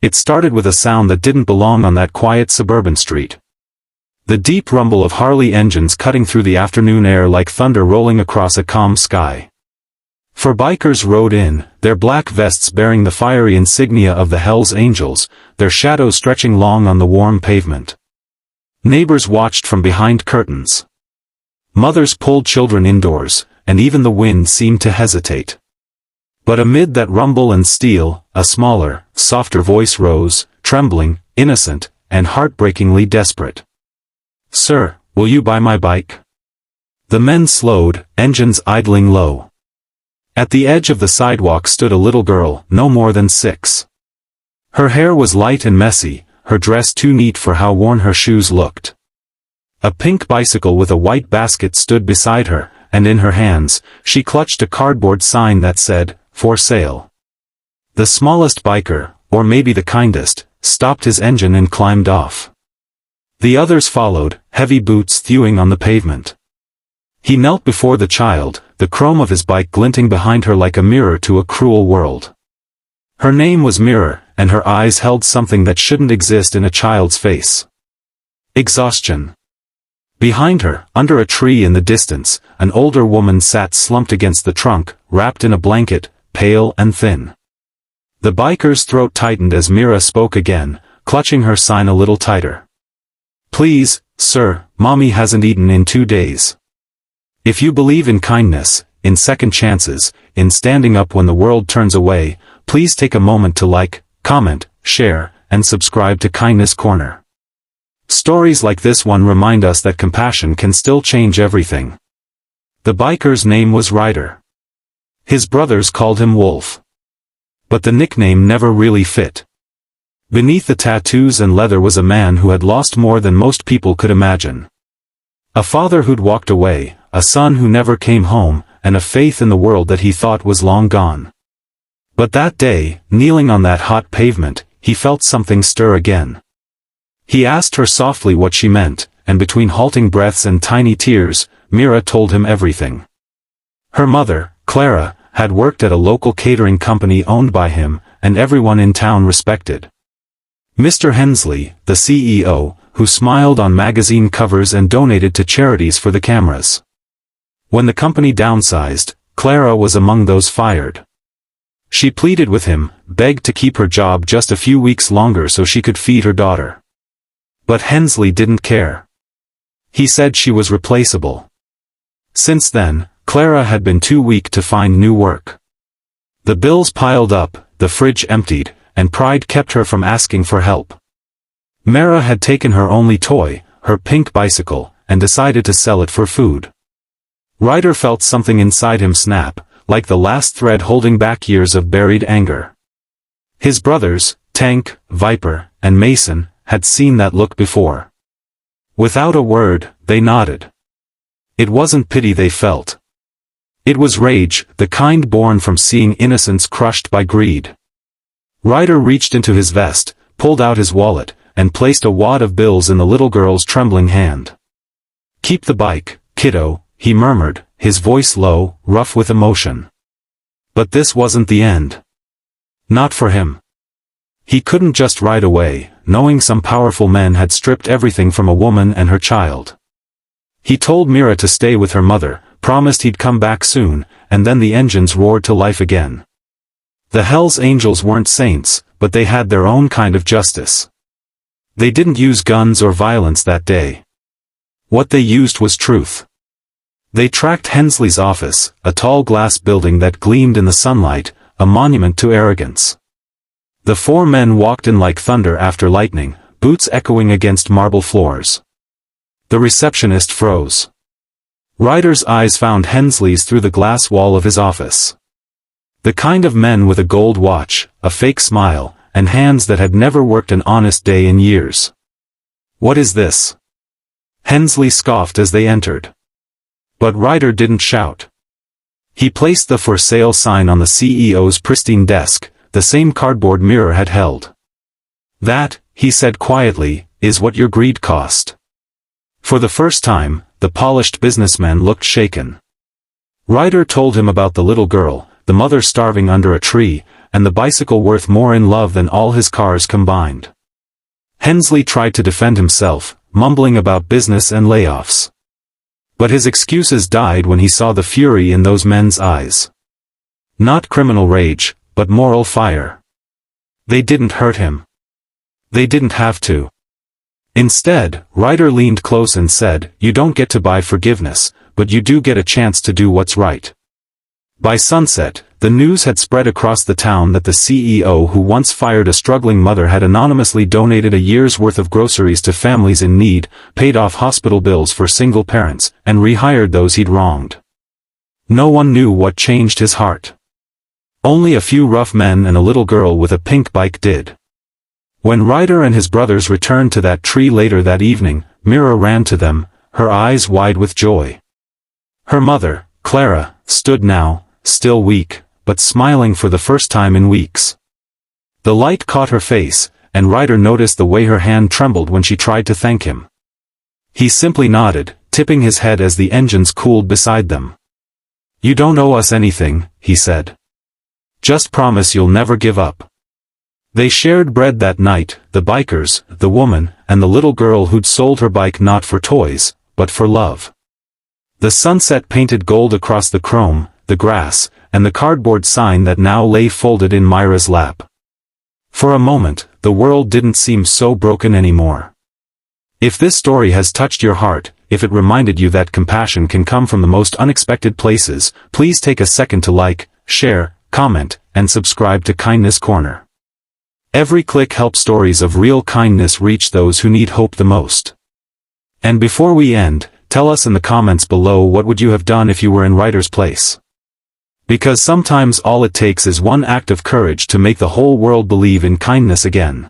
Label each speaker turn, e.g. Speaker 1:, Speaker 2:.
Speaker 1: It started with a sound that didn't belong on that quiet suburban street. The deep rumble of Harley engines cutting through the afternoon air like thunder rolling across a calm sky. 4 bikers rode in, their black vests bearing the fiery insignia of the Hells Angels, their shadows stretching long on the warm pavement. Neighbors watched from behind curtains. Mothers pulled children indoors, and even the wind seemed to hesitate. But amid that rumble and steel, a smaller, softer voice rose, trembling, innocent, and heartbreakingly desperate. "Sir, will you buy my bike?" The men slowed, engines idling low. At the edge of the sidewalk stood a little girl, no more than 6. Her hair was light and messy, her dress too neat for how worn her shoes looked. A pink bicycle with a white basket stood beside her, and in her hands, she clutched a cardboard sign that said, "For sale." The smallest biker, or maybe the kindest, stopped his engine and climbed off. The others followed, heavy boots thewing on the pavement. He knelt before the child, the chrome of his bike glinting behind her like a mirror to a cruel world. Her name was Mirror, and her eyes held something that shouldn't exist in a child's face. Exhaustion. Behind her, under a tree in the distance, an older woman sat slumped against the trunk, wrapped in a blanket, pale and thin. The biker's throat tightened as Mira spoke again, clutching her sign a little tighter. "Please, sir, Mommy hasn't eaten in 2 days. If you believe in kindness, in second chances, in standing up when the world turns away, please take a moment to like, comment, share, and subscribe to Kindness Corner." Stories like this one remind us that compassion can still change everything. The biker's name was Ryder. His brothers called him Wolf. But the nickname never really fit. Beneath the tattoos and leather was a man who had lost more than most people could imagine. A father who'd walked away, a son who never came home, and a faith in the world that he thought was long gone. But that day, kneeling on that hot pavement, he felt something stir again. He asked her softly what she meant, and between halting breaths and tiny tears, Mira told him everything. Her mother, Clara, had worked at a local catering company owned by him, and everyone in town respected. Mr. Hensley, the CEO, who smiled on magazine covers and donated to charities for the cameras. When the company downsized, Clara was among those fired. She pleaded with him, begged to keep her job just a few weeks longer so she could feed her daughter. But Hensley didn't care. He said she was replaceable. Since then, Clara had been too weak to find new work. The bills piled up, the fridge emptied, and pride kept her from asking for help. Mara had taken her only toy, her pink bicycle, and decided to sell it for food. Ryder felt something inside him snap, like the last thread holding back years of buried anger. His brothers, Tank, Viper, and Mason, had seen that look before. Without a word, they nodded. It wasn't pity they felt. It was rage, the kind born from seeing innocence crushed by greed. Ryder reached into his vest, pulled out his wallet, and placed a wad of bills in the little girl's trembling hand. "Keep the bike, kiddo," he murmured, his voice low, rough with emotion. But this wasn't the end. Not for him. He couldn't just ride away, knowing some powerful men had stripped everything from a woman and her child. He told Mira to stay with her mother, promised he'd come back soon, and then the engines roared to life again. The Hells Angels weren't saints, but they had their own kind of justice. They didn't use guns or violence that day. What they used was truth. They tracked Hensley's office, a tall glass building that gleamed in the sunlight, a monument to arrogance. The 4 men walked in like thunder after lightning, boots echoing against marble floors. The receptionist froze. Ryder's eyes found Hensley's through the glass wall of his office. The kind of men with a gold watch, a fake smile, and hands that had never worked an honest day in years. "What is this?" Hensley scoffed as they entered. But Ryder didn't shout. He placed the "For Sale" sign on the CEO's pristine desk, the same cardboard mirror had held. "That," he said quietly, "is what your greed cost." For the first time, the polished businessman looked shaken. Ryder told him about the little girl, the mother starving under a tree, and the bicycle worth more in love than all his cars combined. Hensley tried to defend himself, mumbling about business and layoffs. But his excuses died when he saw the fury in those men's eyes. Not criminal rage, but moral fire. They didn't hurt him. They didn't have to. Instead, Ryder leaned close and said, "You don't get to buy forgiveness, but you do get a chance to do what's right." By sunset, the news had spread across the town that the CEO who once fired a struggling mother had anonymously donated a year's worth of groceries to families in need, paid off hospital bills for single parents, and rehired those he'd wronged. No one knew what changed his heart. Only a few rough men and a little girl with a pink bike did. When Ryder and his brothers returned to that tree later that evening, Mira ran to them, her eyes wide with joy. Her mother, Clara, stood now, still weak, but smiling for the first time in weeks. The light caught her face, and Ryder noticed the way her hand trembled when she tried to thank him. He simply nodded, tipping his head as the engines cooled beside them. "You don't owe us anything," he said. "Just promise you'll never give up." They shared bread that night, the bikers, the woman, and the little girl who'd sold her bike not for toys, but for love. The sunset painted gold across the chrome, the grass, and the cardboard sign that now lay folded in Myra's lap. For a moment, the world didn't seem so broken anymore. If this story has touched your heart, if it reminded you that compassion can come from the most unexpected places, please take a second to like, share, comment, and subscribe to Kindness Corner. Every click helps stories of real kindness reach those who need hope the most. And before we end, tell us in the comments below what would you have done if you were in Ryder's place. Because sometimes all it takes is one act of courage to make the whole world believe in kindness again.